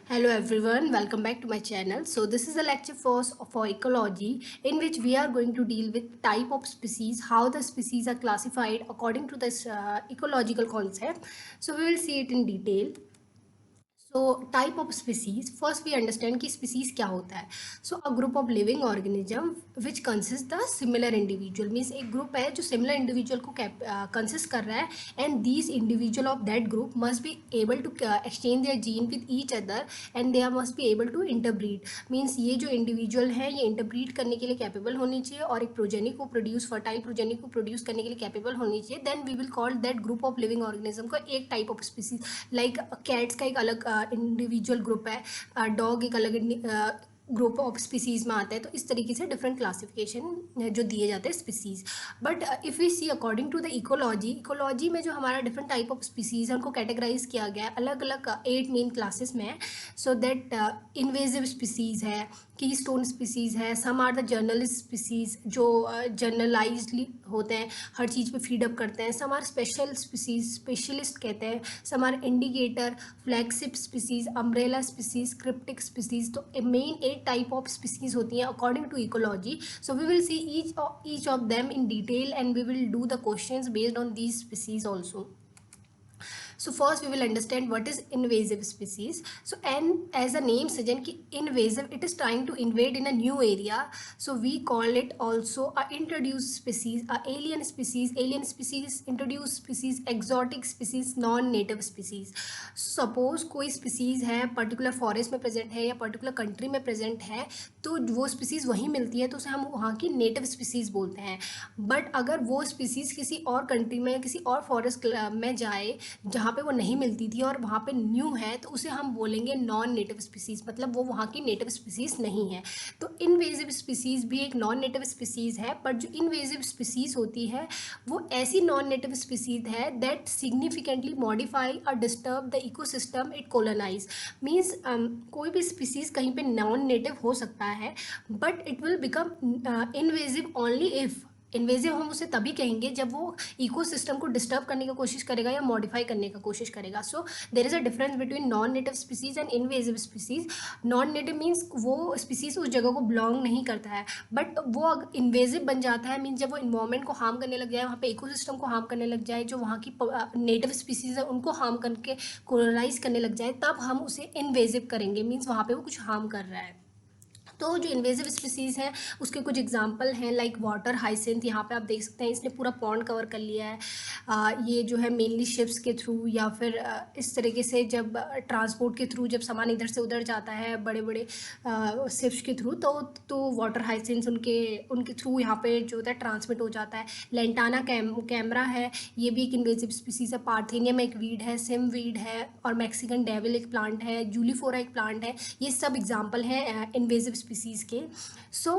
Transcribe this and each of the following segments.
Hello everyone, welcome back to my channel. So this is a lecture for ecology in which we are going to deal with type of species, how the species are classified according to this ecological concept. So we will see it in detail. So type of species first we understand कि species क्या होता है. So a group of living organism which consist the similar individual means एक group है जो similar individual को consist कर रहा है and these individual of that group must be able to exchange their gene with each other and they are must be able to interbreed. Means ये जो individual है ये इंटरब्रीड करने के लिए कैपेबल होनी चाहिए और एक प्रोजेनी को प्रोड्यूस फर्टाइल प्रोजेनी को प्रोड्यूस करने के लिए कैपेबल होनी चाहिए. Then we will call that group of living organism का एक type of species. Like cats का एक अलग इंडिविजुअल ग्रुप है, डॉग एक अलग ग्रुप ऑफ स्पीसीज में आता है. तो इस तरीके से डिफरेंट क्लासिफिकेशन जो दिए जाते हैं species. But if we see according to the ecology में जो हमारा डिफरेंट टाइप ऑफ स्पीसीज है उनको कैटेगराइज किया गया है अलग अलग 8 मेन क्लासेस में. सो दैट इन्वेजिव स्पीसीज है, की स्टोन स्पीसीज है, some are the generalist species जो जर्नलाइज्ड होते हैं, हर चीज़ पे फीड अप करते हैं. Some are special species, specialist कहते हैं. Some are indicator, flagship species, umbrella species, cryptic species. तो मेन 8 टाइप ऑफ स्पीसीज होती हैं according to ecology. So we will see each of them in detail and we will do the questions based on these species also. So first we will understand what is invasive species. So and as the name suggests ki invasive, it is trying to invade in a new area. So we call it also a introduced species, a alien species, introduced species, exotic species, non-native species. Suppose कोई species है particular forest में present है या particular country में present है तो वो species वहीं मिलती है तो उसे हम वहाँ की native species बोलते हैं. बट अगर वो species किसी और country में किसी और forest में जाए जहाँ पे वो नहीं मिलती थी और वहाँ पे न्यू है तो उसे हम बोलेंगे नॉन नेटिव स्पीसीज़, मतलब वो वहाँ की नेटिव स्पीसीज़ नहीं है. तो इनवेजिव स्पीसीज़ भी एक नॉन नेटिव स्पीसीज़ है, पर जो इनवेजिव स्पीसीज़ होती है वो ऐसी नॉन नेटिव स्पीसीज़ है दैट सिग्निफिकेंटली मॉडिफाई और disturb the ecosystem it colonise. Means कोई भी स्पीसीज़ कहीं पे नॉन नेटिव हो सकता है but it will become invasive only if. Invasive हम उसे तभी कहेंगे जब वो इकोसिस्टम को डिस्टर्ब करने की कोशिश करेगा या मॉडिफाई करने की कोशिश करेगा. So there is a difference between non native species and invasive species. Non native means वो स्पीसीज उस जगह को बिलोंग नहीं करता है, बट वो इन्वेजिव बन जाता है मीन्स जब वो इन्वायरमेंट को हार्म करने लग जाए, वहाँ पे इकोसिस्टम को हार्म करने लग जाए, जो वहाँ की नेटिव स्पीसीज है उनको हार्म करके कोलोनाइज करने लग जाए, तब हम उसे इन्वेजिव करेंगे. मीन्स वहाँ पे वो कुछ हार्म कर रहा है. तो जो इन्वेजिव स्पीसीज़ हैं उसके कुछ एग्जांपल हैं लाइक वाटर हाइसिंथ. यहाँ पे आप देख सकते हैं इसने पूरा पॉन्ड कवर कर लिया है. ये जो है मेनली शिप्स के थ्रू या फिर इस तरीके से जब ट्रांसपोर्ट के थ्रू जब सामान इधर से उधर जाता है बड़े बड़े शिप्स के थ्रू तो वाटर हाइसिंथ उनके उनके थ्रू यहाँ पे जो होता है ट्रांसमिट हो जाता है. लेंटाना कैमरा है, ये भी एक इन्वेजिव स्पीसीज़ है. पार्थेनियम एक वीड है, सिम वीड है और मैक्सिकन डेविल एक प्लांट है, जूलीफोरा एक प्लांट है. ये सब एग्जाम्पल हैं इन्वेजिव स्पीसीज़ के. सो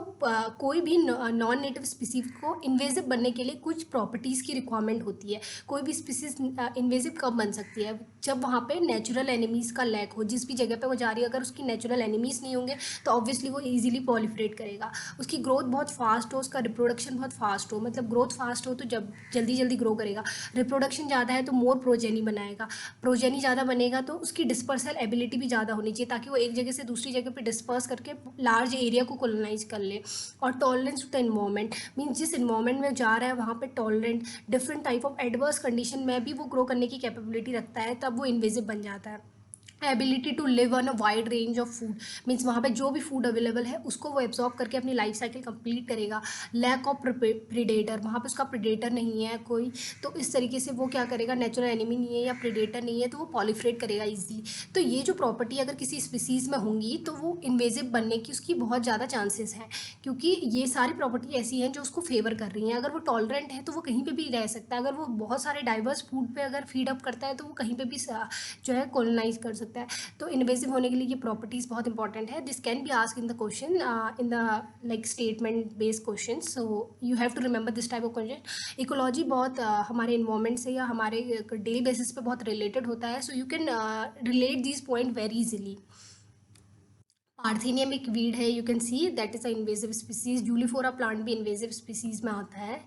कोई भी नॉन नेटिव स्पीसीज को इन्वेजिव बनने के लिए कुछ प्रॉपर्टीज़ की रिक्वायरमेंट होती है. कोई भी स्पीसीज इन्वेजिव कब बन सकती है? जब वहाँ पे नेचुरल एनिमीज़ का लैक हो. जिस भी जगह पे वो जा रही है अगर उसकी नेचुरल एनिमीज़ नहीं होंगे तो ऑब्वियसली वो ईजिली पॉलिफरेट करेगा. उसकी ग्रोथ बहुत फास्ट हो, उसका रिप्रोडक्शन बहुत फास्ट हो. मतलब ग्रोथ फास्ट हो तो जब जल्दी जल्दी ग्रो करेगा. रिप्रोडक्शन ज़्यादा है तो मोर प्रोजेनी बनाएगा. प्रोजेनी ज़्यादा बनेगा तो उसकी डिस्पर्सल एबिलिटी भी ज़्यादा होनी चाहिए ताकि वो एक जगह से दूसरी जगह पे डिस्पर्स करके लार्ज एरिया को कोलोनाइज कर ले. और tolerance to the environment means जिस इन्वायरमेंट में जा रहा है वहाँ पे tolerant different type of adverse condition में भी वो ग्रो करने की कैपेबिलिटी रखता है, तब वो इन्वेजिव बन जाता है. Ability to live on a wide range of food means वहाँ पे जो भी फूड अवेलेबल है उसको वो एब्जॉर्ब करके अपनी लाइफ साइकिल कंप्लीट करेगा. लैक ऑफ प्रीडेटर, वहाँ पे उसका प्रीडेटर नहीं है कोई तो इस तरीके से वो क्या करेगा, नेचुरल एनिमी नहीं है या प्रीडेटर नहीं है तो वो पॉलिफ्रेट करेगा ईजिली. तो ये जो प्रॉपर्टी अगर किसी स्पीसीज़ में होंगी तो वो इन्वेजिव बनने की उसकी बहुत ज़्यादा चांसेस हैं क्योंकि ये सारी प्रॉपर्टी ऐसी हैं जो उसको फेवर कर रही हैं. अगर वो टॉलरेंट है तो वो कहीं पर भी रह सकता है. अगर वो बहुत सारे डाइवर्स फूड पर अगर फीड अप करता है तो वो कहीं पर भी जो है कॉलोनाइज कर सकता है. तो इन्वेजिव होने के लिए ये प्रॉपर्टीज़ बहुत इंपॉर्टेंट है. This can be ask in the question in the like statement based question. So you have to remember this type of question. Ecology बहुत हमारे इन्वायरमेंट से या हमारे डेली बेसिस पे बहुत रिलेटेड होता है. So you can relate this point very easily. Parthenium एक वीड है, you can see that is a invasive species. Juliflora plant भी इन्वेजिव स्पीसीज में आता है.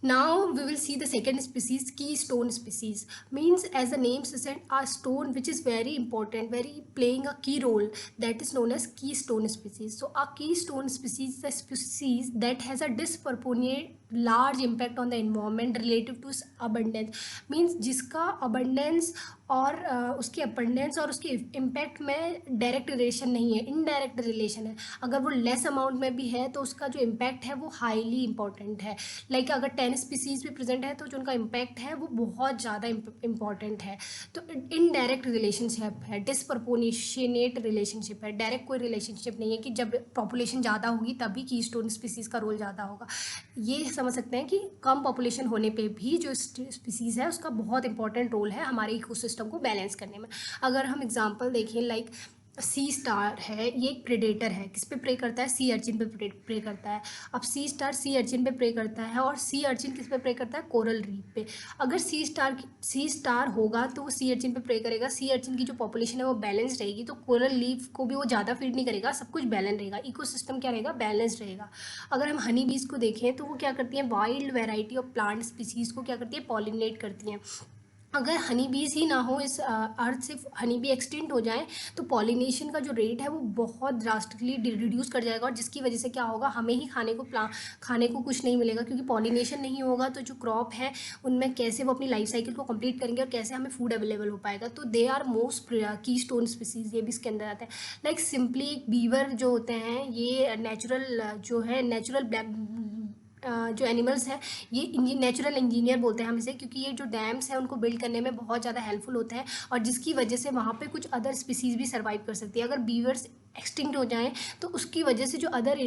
Now we will see the second species, keystone species. Means as the name suggests, a stone which is very important, very playing a key role, that is known as keystone species. So a keystone species is a species that has a disproportionate large impact on the environment relative to abundance. Means जिसका abundance और उसके abundance और उसके impact में direct relation नहीं है, indirect relation है. अगर वो लेस अमाउंट में भी है तो उसका जो इम्पैक्ट है वो हाईली इंपॉर्टेंट है. लाइक अगर 10 स्पीसीज भी प्रेजेंट है तो जो उनका इम्पैक्ट है वो बहुत ज़्यादा इंपॉर्टेंट है. तो इनडायरेक्ट रिलेशनशिप है, डिसप्रपोर्शनेट रिलेशनशिप है, डायरेक्ट कोई रिलेशनशिप नहीं है कि जब पॉपुलेशन ज़्यादा होगी तभी कीस्टोन स्पीसीज़ का रोल ज़्यादा होगा. ये समझ सकते हैं कि कम पॉपुलेशन होने पे भी जो स्पीसीज़ है उसका बहुत इंपॉर्टेंट रोल है हमारे इकोसिस्टम को बैलेंस करने में. अगर हम एग्जांपल देखें, लाइक सी स्टार है, ये एक प्रेडेटर है. किस पे प्रे करता है? सी अर्चिन पे प्रे करता है. अब सी स्टार सी अर्चिन पे प्रे करता है और सी अर्चिन किस पे प्रे करता है? कोरल रीफ पे. अगर सी स्टार होगा तो वो सी अर्चिन पे प्रे करेगा. सी अर्चिन की जो पॉपुलेशन है वो बैलेंस रहेगी, तो कोरल रीफ को भी वो ज़्यादा फीड नहीं करेगा, सब कुछ बैलेंस रहेगा, इकोसिस्टम क्या रहेगा? बैलेंस रहेगा. अगर हम हनी बीज को देखें तो वो क्या करती हैं? Wild variety of plant species को क्या करती है? पॉलिनेट करती हैं. अगर हनी बीज ही ना हो, इस अर्थ से हनी बी एक्सटिंक्ट हो जाए तो पॉलिनेशन का जो रेट है वो बहुत ड्रास्टिकली रिड्यूस कर जाएगा, और जिसकी वजह से क्या होगा? हमें ही खाने को कुछ नहीं मिलेगा, क्योंकि पॉलिनेशन नहीं होगा तो जो क्रॉप है उनमें कैसे वो अपनी लाइफ साइकिल को कंप्लीट करेंगे और कैसे हमें फूड अवेलेबल हो पाएगा. तो दे आर मोस्ट की स्टोन स्पीसीज, ये भी इसके अंदर आता है. लाइक सिंपली एक बीवर जो होते हैं, ये नेचुरल जो है नेचुरल जो एनिमल्स हैं, ये नेचुरल इंजीनियर बोलते हैं हम इसे, क्योंकि ये जो डैम्स हैं उनको बिल्ड करने में बहुत ज़्यादा हेल्पफुल होते हैं, और जिसकी वजह से वहाँ पे कुछ अदर स्पीसीज़ भी सर्वाइव कर सकती है. अगर बीवर्स एक्सटिंक्ट हो जाएं तो उसकी वजह से जो अदर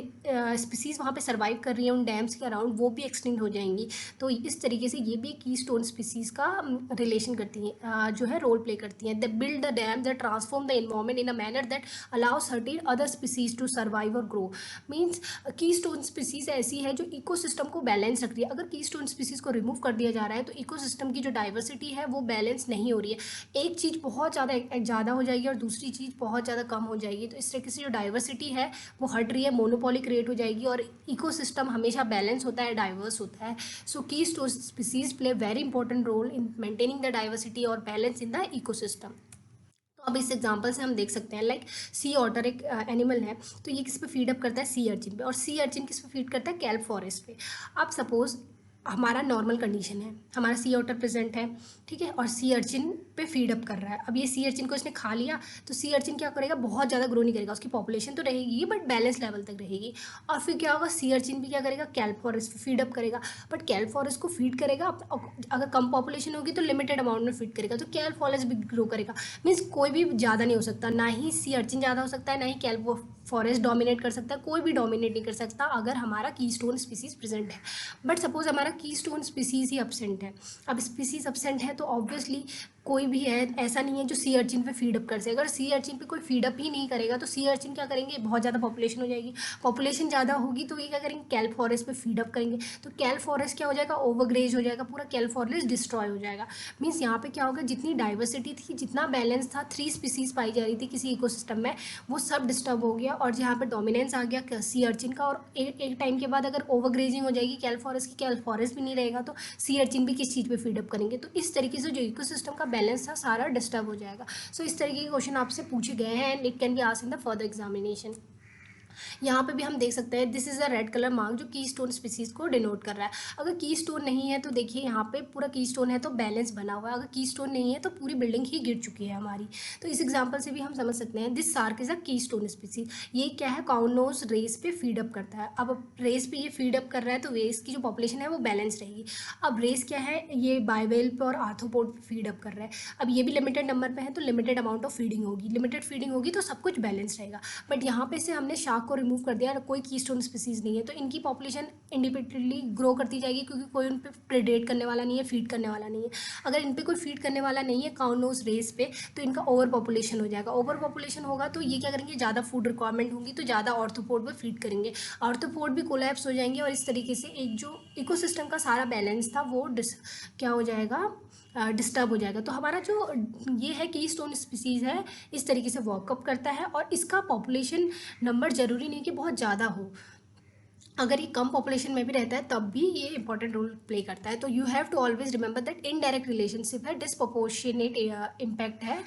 स्पीसीज़ वहाँ पे सर्वाइव कर रही हैं उन डैम्स के अराउंड, वो भी एक्सटिंक्ट हो जाएंगी. तो इस तरीके से ये भी की स्टोन स्पीसीज़ का रिलेशन करती हैं, जो है रोल प्ले करती हैं. They build the dam that transform the environment in a manner that allow certain other species to survive और grow. Means keystone species ऐसी है जो इकोसिस्टम को बैलेंस रख रही है. अगर की स्टोन स्पीसीज़ को रिमूव कर दिया जा रहा है तो इकोसिस्टम की जो डाइवर्सिटी है वो बैलेंस नहीं हो रही है. एक चीज़ बहुत ज़्यादा हो जाएगी और दूसरी चीज़ बहुत ज़्यादा कम हो जाएगी, तो इस तरीके से जो डाइवर्सिटी है वो हट रही है, मोनोपोली क्रिएट हो जाएगी, और इकोसिस्टम हमेशा बैलेंस होता है, डाइवर्स होता है. So keystone species play very important role in maintaining the diversity और बैलेंस इन द इकोसिस्टम. तो अब इस एग्जांपल से हम देख सकते हैं, लाइक सी ऑटर एक एनिमल है, तो ये किस पे फीड अप करता है? सी अर्चिन पे. और सी अर्चिन किस पे फीड करता है? कैल्प फॉरेस्ट पे. अब सपोज हमारा नॉर्मल कंडीशन है, हमारा सी ऑटर प्रेजेंट है, ठीक है, और सी अर्चिन पे फीड अप कर रहा है. अब ये सी अर्चिन को इसने खा लिया, तो सी अर्चिन क्या करेगा? बहुत ज़्यादा ग्रो नहीं करेगा, उसकी पॉपुलेशन तो रहेगी बट बैलेंस लेवल तक रहेगी. और फिर क्या होगा? सी अर्चिन भी क्या करेगा? कैल्प फॉरेस्ट पे फीड अप करेगा. बट कैल्प फॉरेस्ट को फीड करेगा, अगर कम पॉपुलेशन होगी तो लिमिटेड अमाउंट में फीड करेगा, तो कैल्प फॉरेस्ट भी ग्रो करेगा. मीन्स कोई भी ज़्यादा नहीं हो सकता, ना ही सी अर्चिन ज़्यादा हो सकता है, ना ही कैल्प फॉरेस्ट डोमिनेट कर सकता है. कोई भी डोमिनेट नहीं कर सकता अगर हमारा की स्टोन स्पीसीज प्रेजेंट है. बट सपोज हमारा की स्टोन स्पीसीज ही अपसेंट है. अब स्पीसीज अपसेंट है तो ऑब्वियसली कोई भी है ऐसा नहीं है जो सी अर्चिन पे फीड अप कर सके. अगर सी अर्चिन पे कोई फीड अप ही नहीं करेगा तो सी अर्चिन क्या करेंगे? बहुत ज़्यादा पॉपुलेशन हो जाएगी, पॉपुलेशन ज़्यादा होगी तो ये क्या करेंगे? कैल्प फॉरेस्ट पे फीड अप करेंगे, तो कैल्प फॉरेस्ट क्या हो जाएगा? ओवरग्रेज हो जाएगा, पूरा कैल्प फॉरेस्ट डिस्ट्रॉय हो जाएगा. मीन्स यहाँ पे क्या होगा? जितनी डाइवर्सिटी थी, जितना बैलेंस था, 3 स्पीसीज पाई जा रही थी किसी इकोसिस्टम में, वो सब डिस्टर्ब हो गया, और जहाँ पर डोमिनेंस आ गया सी अर्चिन का, और एक टाइम के बाद अगर ओवरग्रेजिंग हो जाएगी कैल्प फॉरेस्ट की, कैल्प फॉरेस्ट भी नहीं रहेगा, तो सी अर्चिन भी किस चीज़ पे फीड अप करेंगे. तो इस तरीके से जो इकोसिस्टम का बैलेंस था सारा डिस्टर्ब हो जाएगा. सो इस तरीके के क्वेश्चन आपसे पूछे गए हैं and it can be asked in the further examination. यहाँ पे भी हम देख सकते हैं, this is a red colour mark जो की स्टोन स्पीसीज को डिनोट कर रहा है. अगर की स्टोन नहीं है तो देखिए यहाँ पे पूरा की स्टोन है तो बैलेंस बना हुआ है, अगर की स्टोन नहीं है तो पूरी बिल्डिंग ही गिर चुकी है हमारी. तो इस एग्जाम्पल से भी हम समझ सकते हैं, दिस शार्क इज अ की स्टोन स्पीसीज. ये क्या है? काउनोस रेस पे फीड अप करता है. अब रेस पे ये फीड अप कर रहा है तो रेस की जो पॉपुलेशन है वो बैलेंस रहेगी. अब रेस क्या है? ये बाइवेल पे और आर्थ्रोपोड पे फीड अप कर रहा है. अब ये भी लिमिटेड नंबर पे है तो लिमिटेड अमाउंट ऑफ फीडिंग होगी, लिमिटेड फीडिंग होगी तो सब कुछ बैलेंस रहेगा. बट यहाँ पे से हमने शार्क को रिमूव कर दिया, कोई कीस्टोन स्पीसीज नहीं है, तो इनकी पॉपुलेशन इंडिपेंडेंटली ग्रो करती जाएगी, क्योंकि कोई उन पर प्रेडेट करने वाला नहीं है, फीड करने वाला नहीं है. अगर इन पर कोई फीड करने वाला नहीं है काउनोस रेस पे, तो इनका ओवर पॉपुलेशन हो जाएगा. ओवर पॉपुलेशन होगा तो ये क्या करेंगे? ज़्यादा फूड रिक्वायरमेंट होगी तो ज़्यादा ऑर्थ्रोपोड पर फीड करेंगे, ऑर्थ्रोपोड भी कोलैप्स हो जाएंगे, और इस तरीके से एक जो इकोसिस्टम का सारा बैलेंस था वो क्या हो जाएगा? डिस्टर्ब हो जाएगा. तो हमारा जो ये है की स्टोन स्पीसीज है इस तरीके से वर्कअप करता है, और इसका पॉपुलेशन नंबर ज़रूरी नहीं कि बहुत ज़्यादा हो. अगर ये कम पॉपुलेशन में भी रहता है तब भी ये इंपॉर्टेंट रोल प्ले करता है। तो you have to always remember that indirect relationship है, डिसप्रोपोर्शनेट इम्पैक्ट है।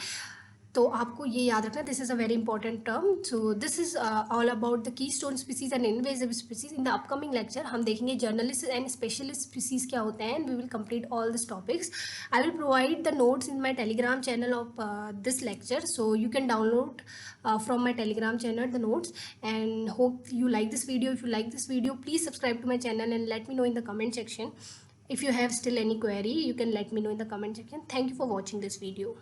तो आपको ये याद रखना, this is a very important term. So this is all about the keystone species and invasive species. In the upcoming lecture हम देखेंगे generalist and specialist species क्या होते हैं, and we will complete all this topics. I will provide the notes in my Telegram channel of this lecture, so you can download from my telegram channel the notes. And hope you like this video. If you like this video, please subscribe to my channel and let me know in the comment section. If you have still any query, you can let me know in the comment section. Thank you for watching this video.